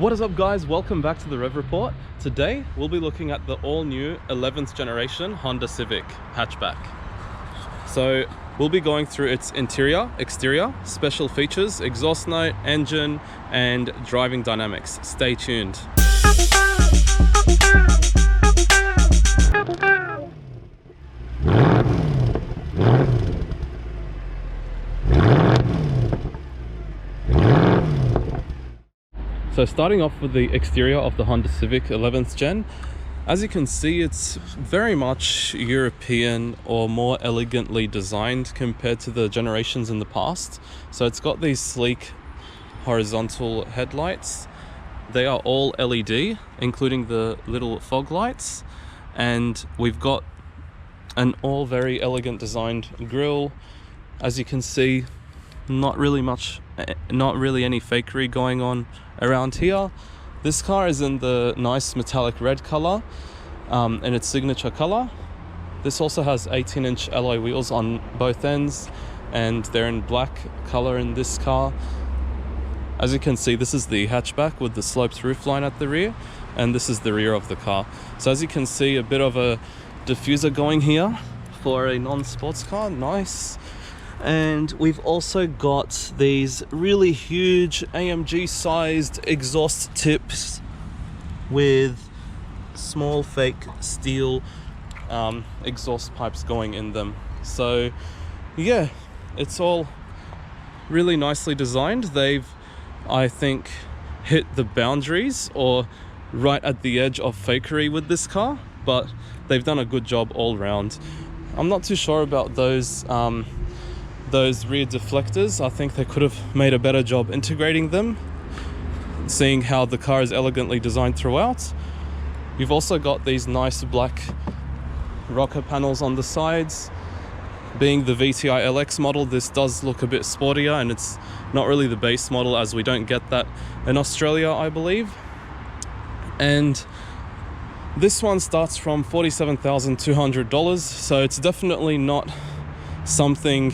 What is up guys, welcome back to the Rev Report. Today we'll be looking at the all-new 11th generation Honda Civic hatchback. So we'll be going through its interior, exterior, special features, exhaust note, engine and driving dynamics. Stay tuned. So starting off with the exterior of the Honda Civic 11th gen, as you can see it's very much European or more elegantly designed compared to the generations in the past. So it's got these sleek horizontal headlights. They are all LED, including the little fog lights, and we've got an all very elegant designed grille. As you can see, not really any fakery going on around here. This car is in the nice metallic red color, in its signature color. This also has 18-inch alloy wheels on both ends, and they're in black color in this car. As you can see, this is the hatchback with the sloped roofline at the rear, and this is the rear of the car. So as you can see, a bit of a diffuser going here for a non-sports car, nice. And we've also got these really huge AMG sized exhaust tips with small fake steel exhaust pipes going in them. So yeah, it's all really nicely designed. They've, I think, hit the boundaries or right at the edge of fakery with this car, but they've done a good job all round. I'm not too sure about those rear deflectors. I think they could have made a better job integrating them, seeing how the car is elegantly designed throughout. You've also got these nice black rocker panels on the sides. Being the VTI LX model, this does look a bit sportier, and it's not really the base model as we don't get that in Australia, I believe. And this one starts from $47,200, so it's definitely not something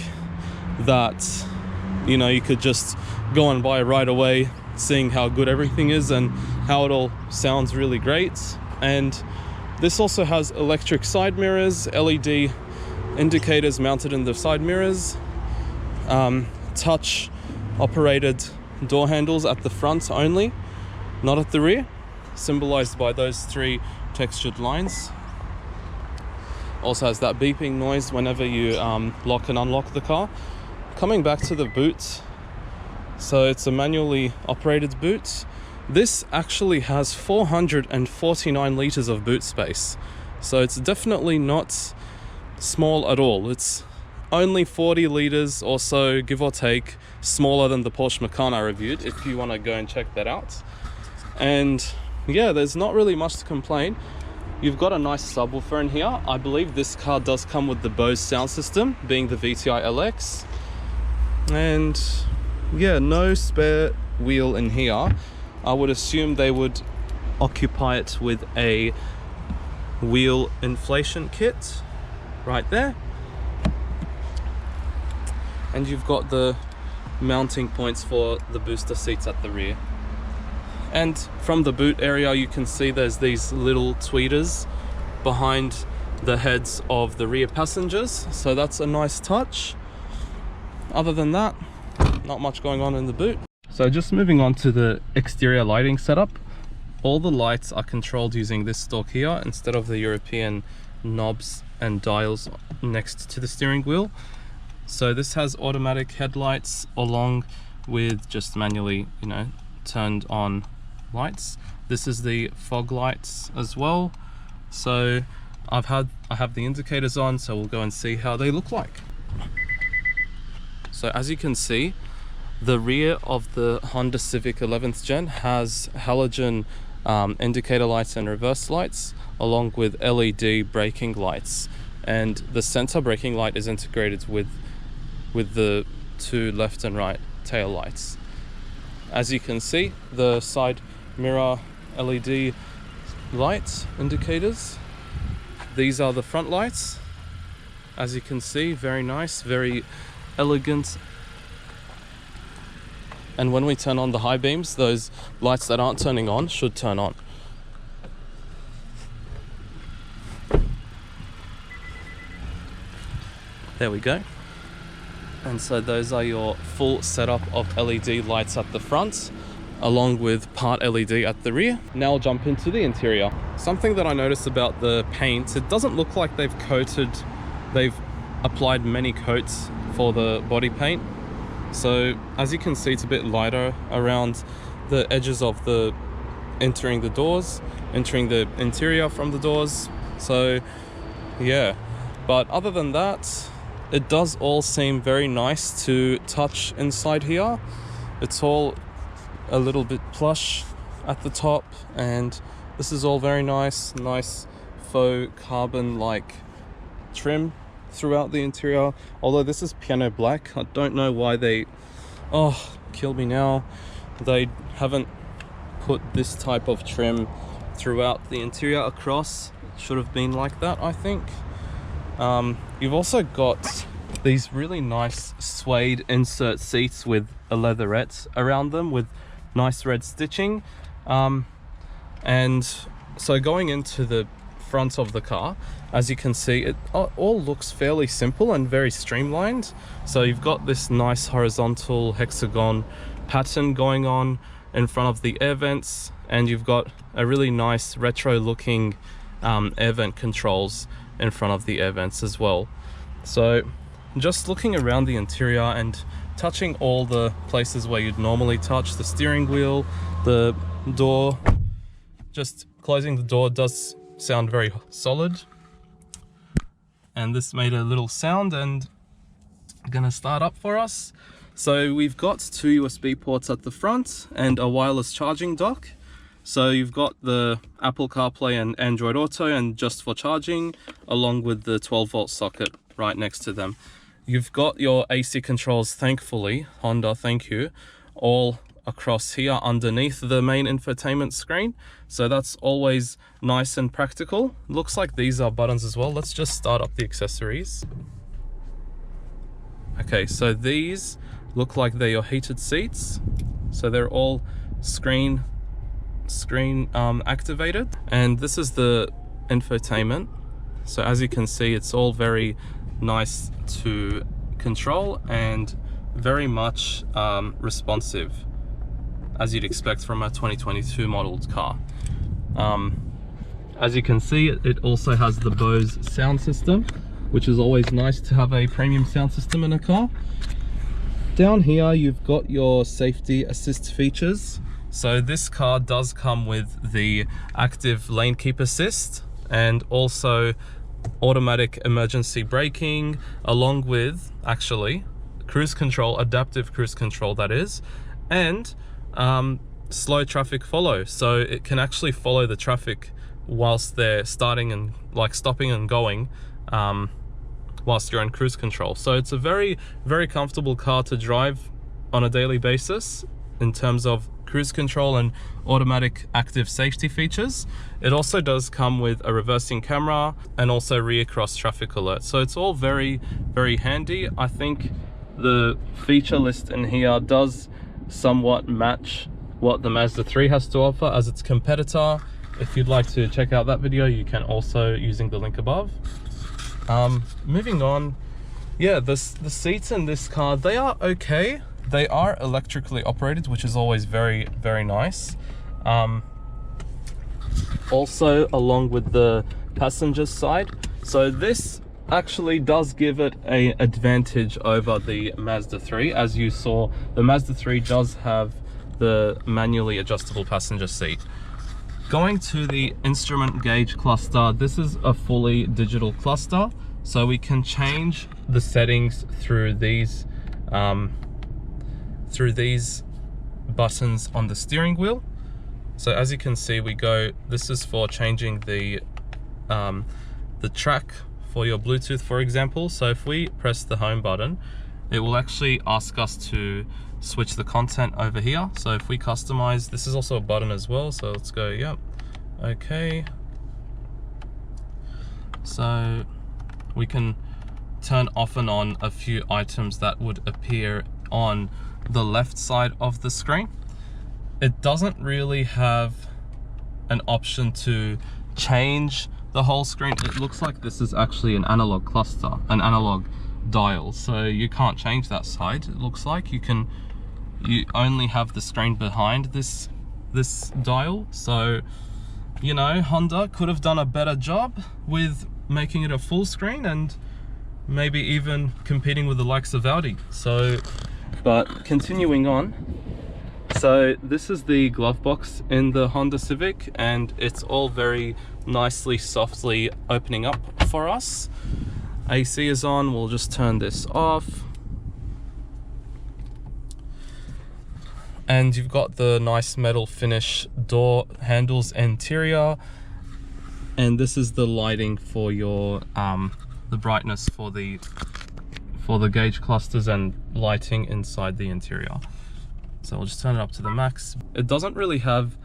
that, you know, you could just go and buy right away, seeing how good everything is and how it all sounds really great. And this also has electric side mirrors, LED indicators mounted in the side mirrors, touch operated door handles at the front only, not at the rear, symbolized by those three textured lines. Also has that beeping noise whenever you lock and unlock the car. Coming back to the boot, so it's a manually operated boot. This actually has 449 liters of boot space, so it's definitely not small at all. It's only 40 liters or so, give or take, smaller than the Porsche Macan I reviewed, if you want to go and check that out. And yeah, there's not really much to complain. You've got a nice subwoofer in here. I believe this car does come with the Bose sound system, being the VTI LX. And yeah, no spare wheel in here. I would assume they would occupy it with a wheel inflation kit right there. And you've got the mounting points for the booster seats at the rear. And from the boot area, you can see there's these little tweeters behind the heads of the rear passengers, so that's a nice touch. Other than that, not much going on in the boot. So just moving on to the exterior lighting setup, all the lights are controlled using this stalk here instead of the European knobs and dials next to the steering wheel. So this has automatic headlights along with just manually, you know, turned on lights. This is the fog lights as well. So I have the indicators on, so we'll go and see how they look like. So as you can see, the rear of the Honda Civic 11th gen has halogen indicator lights and reverse lights, along with LED braking lights, and the center braking light is integrated with the two left and right tail lights. As you can see, the side mirror LED light indicators, these are the front lights. As you can see, very nice, very elegant And when we turn on the high beams, those lights that aren't turning on should turn on. There we go. And so those are your full setup of LED lights at the front, along with part LED at the rear. Now I'll jump into the interior. Something that I noticed about the paint, it doesn't look like they've applied many coats for the body paint. So as you can see, it's a bit lighter around the edges of entering the interior from the doors. So yeah, but other than that, it does all seem very nice to touch inside here. It's all a little bit plush at the top, and this is all very nice faux carbon like trim throughout the interior. Although this is piano black, I don't know why they kill me now, they haven't put this type of trim throughout the interior across. It should have been like that, I think. You've also got these really nice suede insert seats with a leatherette around them with nice red stitching. And so going into the front of the car, as you can see, it all looks fairly simple and very streamlined. So you've got this nice horizontal hexagon pattern going on in front of the air vents, and you've got a really nice retro looking air vent controls in front of the air vents as well. So just looking around the interior and touching all the places where you'd normally touch, the steering wheel, the door, just closing the door does sound very solid. And this made a little sound, and I'm gonna start up for us. So we've got 2 USB ports at the front and a wireless charging dock. So you've got the Apple CarPlay and Android Auto and just for charging, along with the 12-volt socket right next to them. You've got your AC controls, thankfully, Honda, thank you, all across here underneath the main infotainment screen. So that's always nice and practical. Looks like these are buttons as well. Let's just start up the accessories. Okay, so these look like they're your heated seats. So they're all screen activated, and this is the infotainment. So as you can see, it's all very nice to control and very much responsive, as you'd expect from a 2022 modeled car. As you can see, it also has the Bose sound system, which is always nice to have a premium sound system in a car. Down here, you've got your safety assist features. So this car does come with the active lane keep assist and also automatic emergency braking, along with actually cruise control, adaptive cruise control that is, and slow traffic follow. So it can actually follow the traffic whilst they're starting and like stopping and going whilst you're on cruise control. So it's a very, very comfortable car to drive on a daily basis in terms of cruise control and automatic active safety features. It also does come with a reversing camera and also rear cross traffic alert. So it's all very, very handy. I think the feature list in here does somewhat match what the Mazda 3 has to offer as its competitor. If you'd like to check out that video, you can also using the link above. Moving on, yeah, the seats in this car, they are okay. They are electrically operated, which is always very, very nice. Also, along with the passenger side, so this actually does give it an advantage over the Mazda 3. As you saw, the Mazda 3 does have the manually adjustable passenger seat. Going to the instrument gauge cluster, this is a fully digital cluster, so we can change the settings through these buttons on the steering wheel. So as you can see, this is for changing the track for your Bluetooth, for example. So if we press the home button, it will actually ask us to switch the content over here. So if we customize, this is also a button as well. So let's go, yep, okay. So we can turn off and on a few items that would appear on the left side of the screen. It doesn't really have an option to change the whole screen. It looks like this is actually an analog cluster, an analog dial, so you can't change that side. It looks like you only have the screen behind this dial. So, you know, Honda could have done a better job with making it a full screen and maybe even competing with the likes of Audi. So, but continuing on, so this is the glove box in the Honda Civic, and it's all very nicely, softly opening up for us. AC is on. We'll just turn this off. And you've got the nice metal finish door handles interior. And this is the lighting for your, the brightness for the gauge clusters and lighting inside the interior. So I'll just turn it up to the max. It doesn't really have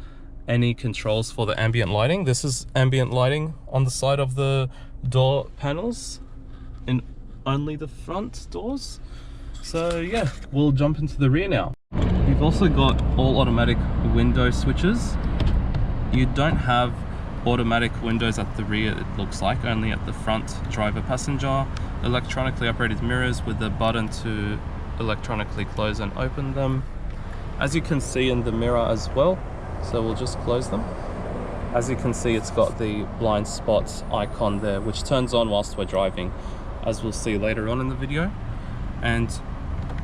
any controls for the ambient lighting. This is ambient lighting on the side of the door panels in only the front doors. So yeah, we'll jump into the rear now. You've also got all automatic window switches. You don't have automatic windows at the rear, it looks like, only at the front. Driver passenger, electronically operated mirrors with the button to electronically close and open them. As you can see in the mirror as well, so we'll just close them. As you can see, it's got the blind spots icon there, which turns on whilst we're driving, as we'll see later on in the video. And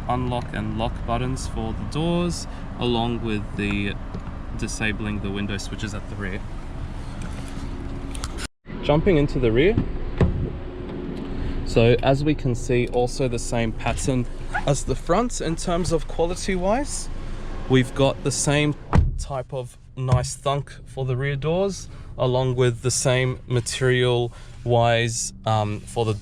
unlock and lock buttons for the doors, along with the disabling the window switches at the rear. Jumping into the rear, so as we can see, also the same pattern as the front in terms of quality wise. We've got the same type of nice thunk for the rear doors, along with the same material wise for the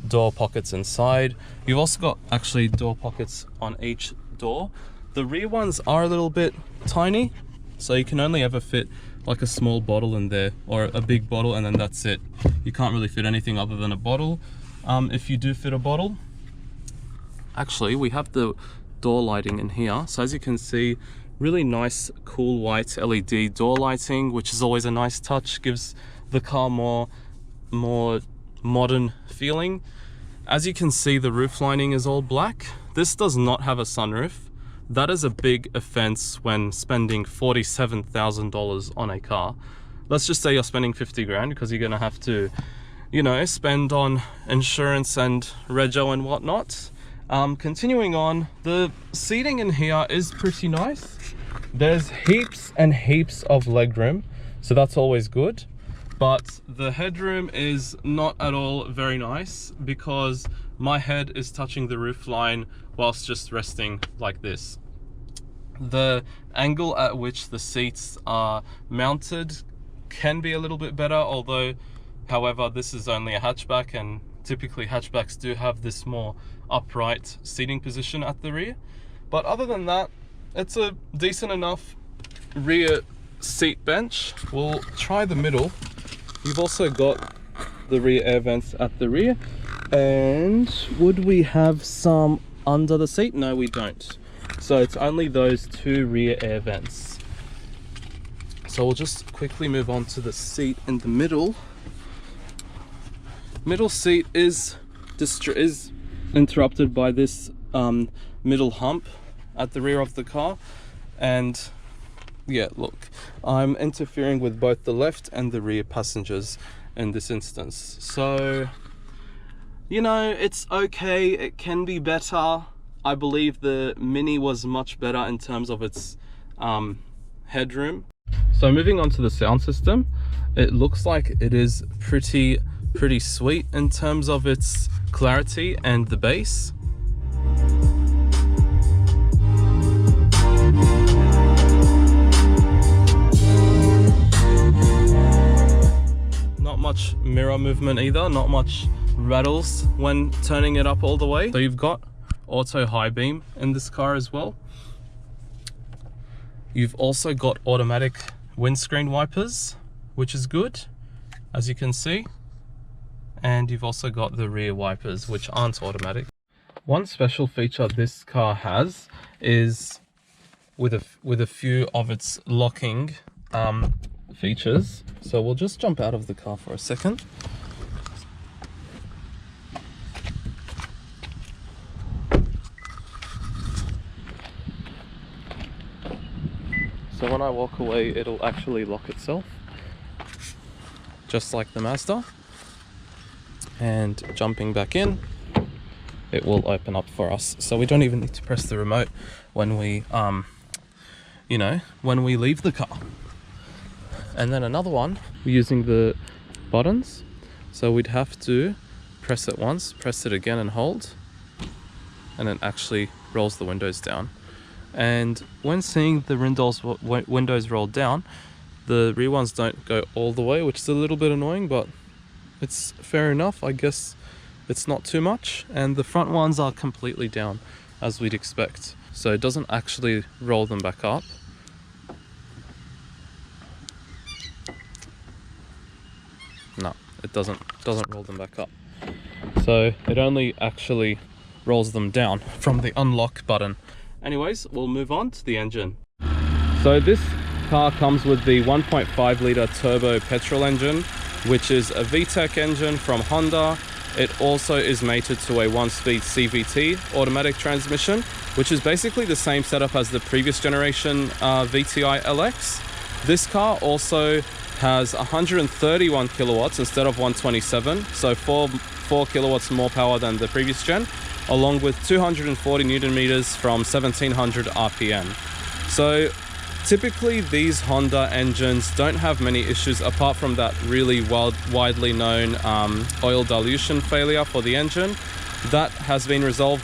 door pockets inside. You've also got actually door pockets on each door. The rear ones are a little bit tiny, so you can only ever fit like a small bottle in there, or a big bottle, and then that's it. You can't really fit anything other than a bottle. If you do fit a bottle, actually we have the door lighting in here. So as you can see, really nice cool white LED door lighting, which is always a nice touch, gives the car more modern feeling. As you can see, the roof lining is all black. This does not have a sunroof. That is a big offense when spending $47,000 on a car. Let's just say you're spending 50 grand, because you're gonna have to, you know, spend on insurance and rego and whatnot. Continuing on, the seating in here is pretty nice. There's heaps and heaps of legroom, so that's always good. But the headroom is not at all very nice, because my head is touching the roof line whilst just resting like this. The angle at which the seats are mounted can be a little bit better, although, however, this is only a hatchback, and typically hatchbacks do have this more upright seating position at the rear. But other than that, it's a decent enough rear seat bench. We'll try the middle. You've also got the rear air vents at the rear. And would we have some under the seat? No, we don't. So it's only those two rear air vents. So we'll just quickly move on to the seat in the middle. Middle seat is interrupted by this middle hump at the rear of the car. And yeah, look, I'm interfering with both the left and the rear passengers in this instance. So, you know, it's okay, it can be better. I believe the Mini was much better in terms of its headroom. So moving on to the sound system, it looks like it is pretty sweet in terms of its clarity and the bass. Not much mirror movement either, not much rattles when turning it up all the way. So you've got auto high beam in this car as well. You've also got automatic windscreen wipers, which is good, as you can see. And you've also got the rear wipers, which aren't automatic. One special feature this car has is with a few of its locking features. So we'll just jump out of the car for a second. So when I walk away, it'll actually lock itself, just like the Mazda. And jumping back in, it will open up for us. So we don't even need to press the remote when we, when we leave the car. And then another one, we're using the buttons. So we'd have to press it once, press it again and hold, and it actually rolls the windows down. And when seeing the windows rolled down, the rear ones don't go all the way, which is a little bit annoying, but it's fair enough. I guess it's not too much. And the front ones are completely down, as we'd expect. So it doesn't actually roll them back up. No, it doesn't roll them back up. So it only actually rolls them down from the unlock button. Anyways, we'll move on to the engine. So this car comes with the 1.5 litre turbo petrol engine, which is a VTEC engine from Honda. It also is mated to a 1-speed CVT automatic transmission, which is basically the same setup as the previous generation VTI LX. This car also has 131 kilowatts instead of 127, so 4 kilowatts more power than the previous gen, along with 240 newton meters from 1700 RPM. So typically these Honda engines don't have many issues apart from that really widely known oil dilution failure for the engine. That has been resolved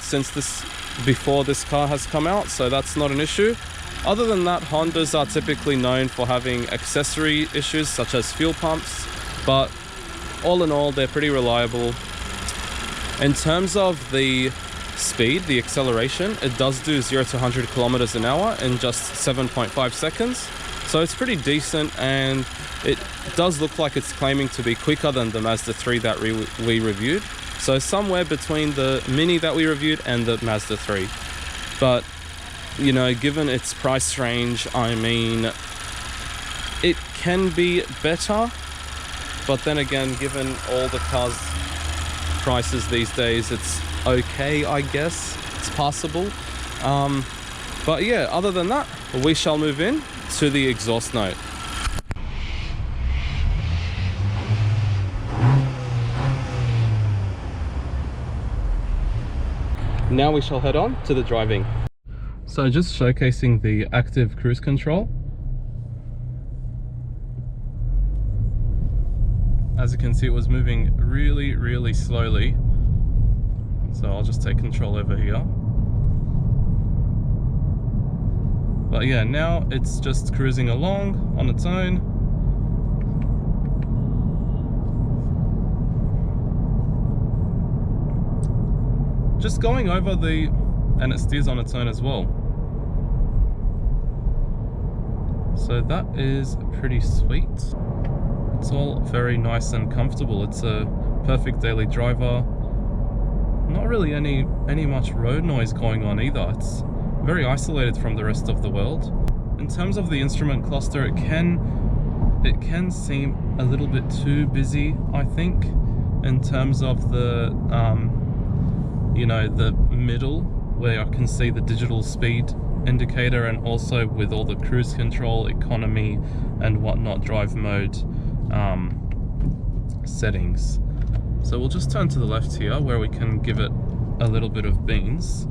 before this car has come out, so that's not an issue. Other than that, Hondas are typically known for having accessory issues such as fuel pumps, but all in all, they're pretty reliable. In terms of the speed, the acceleration, it does do 0 to 100 kilometers an hour in just 7.5 seconds. So it's pretty decent, and it does look like it's claiming to be quicker than the Mazda 3 that we reviewed. So somewhere between the Mini that we reviewed and the Mazda 3. But, you know, given its price range, I mean, it can be better. But then again, given all the cars' prices these days, it's okay, I guess. It's passable. But yeah, other than that, we shall move in to the exhaust note. Now we shall head on to the driving. So just showcasing the active cruise control. As you can see, it was moving really, really slowly. So I'll just take control over here. But yeah, now it's just cruising along on its own. Just going over and it steers on its own as well. So that is pretty sweet. It's all very nice and comfortable. It's a perfect daily driver. Not really any much road noise going on either. It's very isolated from the rest of the world. In terms of the instrument cluster, it can seem a little bit too busy, I think, in terms of the the middle, where I can see the digital speed indicator, and also with all the cruise control, economy and whatnot, drive mode settings. So we'll just turn to the left here, where we can give it a little bit of beans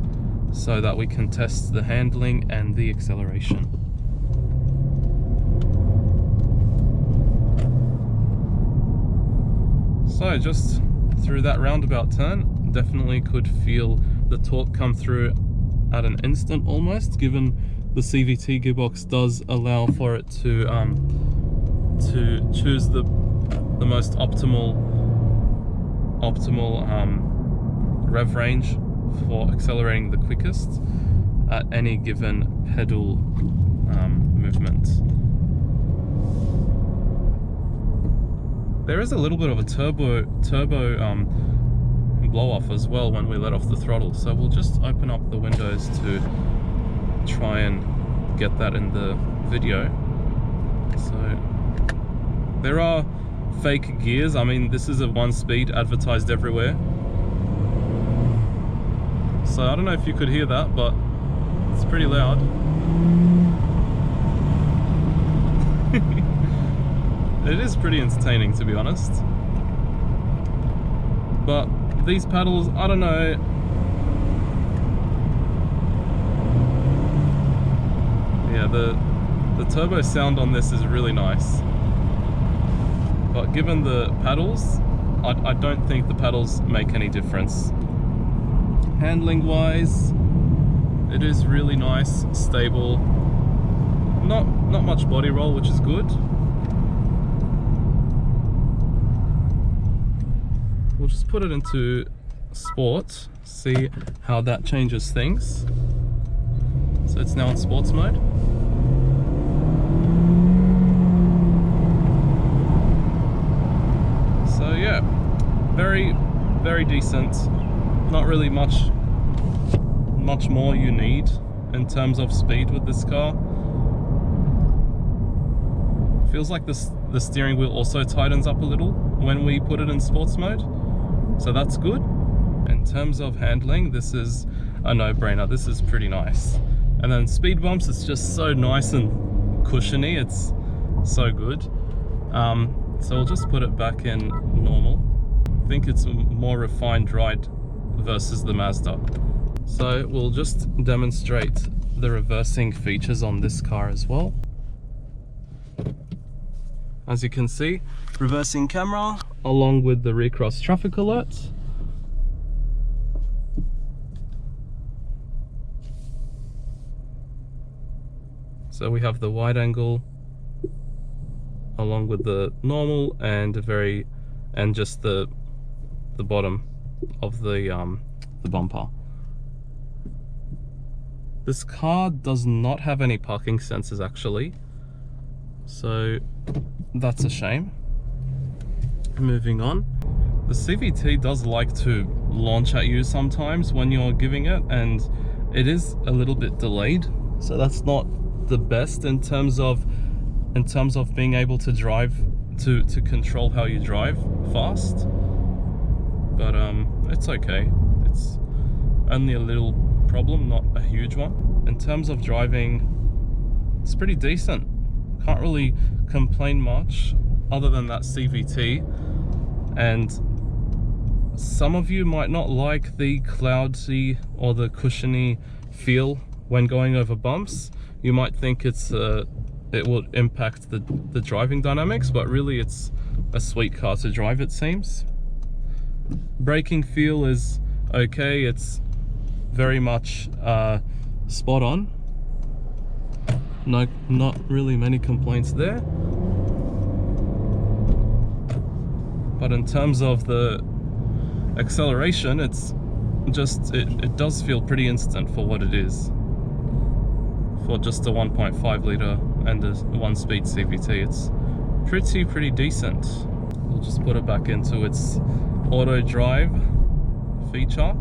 so that we can test the handling and the acceleration. So just through that roundabout turn, definitely could feel the torque come through at an instant almost, given the CVT gearbox does allow for it to choose the most optimal rev range for accelerating the quickest at any given pedal movement. There is a little bit of a turbo blow off as well when we let off the throttle. So we'll just open up the windows to try and get that in the video. So there are fake gears. I mean, this is a 1-speed advertised everywhere. So I don't know if you could hear that, but it's pretty loud. It is pretty entertaining, to be honest. But these pedals, I don't know. Yeah, the turbo sound on this is really nice. But given the pedals, I don't think the pedals make any difference. Handling wise, it is really nice, stable. Not much body roll, which is good. We'll just put it into sport, see how that changes things. So it's now in sports mode. So yeah, very decent. Not really much more you need in terms of speed with this car. Feels like the steering wheel also tightens up a little when we put it in sports mode, so that's good. In terms of handling, this is a no-brainer. This is pretty nice. And then speed bumps, it's just so nice and cushiony. It's so good. So we'll just put it back in normal. I think it's a more refined ride versus the Mazda. So we'll just demonstrate the reversing features on this car as well. As you can see, reversing camera along with the recross traffic alert. So we have the wide angle along with the normal and just the bottom of the bumper. This car does not have any parking sensors actually, so that's a shame. Moving on, the CVT does like to launch at you sometimes when you're giving it, and it is a little bit delayed, so that's not the best in terms of being able to drive to control how you drive fast. But it's okay. It's only a little problem, not a huge one. In terms of driving, it's pretty decent. Can't really complain much other than that CVT. And some of you might not like the cloudy or the cushiony feel when going over bumps. You might think it would impact the driving dynamics, but really it's a sweet car to drive, it seems. Braking feel is okay. It's very much spot on. No, not really many complaints there. But in terms of the acceleration, it's just it does feel pretty instant for what it is. For just a 1.5 litre and a 1-speed CVT, it's pretty decent. We'll just put it back into its auto drive feature,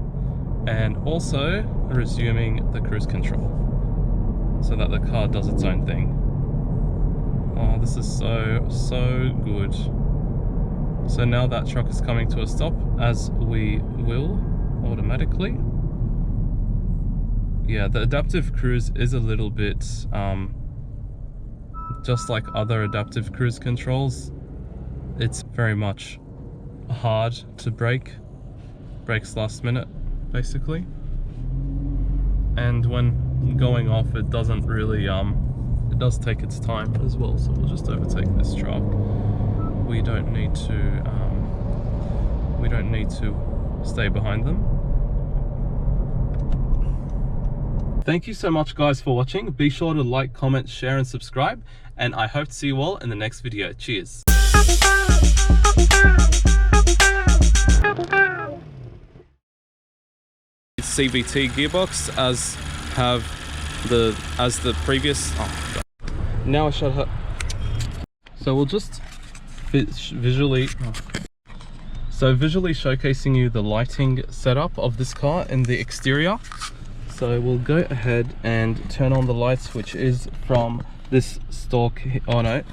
and also resuming the cruise control so that the car does its own thing. Oh, this is so good. So now that truck is coming to a stop, as we will automatically. Yeah, the adaptive cruise is a little bit just like other adaptive cruise controls. It's very much hard to brakes last minute basically, and when going off it doesn't really it does take its time as well. So we'll just overtake this truck. We don't need to stay behind them. Thank you so much guys for watching. Be sure to like, comment, share and subscribe, and I hope to see you all in the next video. Cheers. CVT gearbox as the previous. Oh God. Now I shut her. So we'll just visually. So visually showcasing you the lighting setup of this car in the exterior. So we'll go ahead and turn on the lights, which is from this stalk, oh no,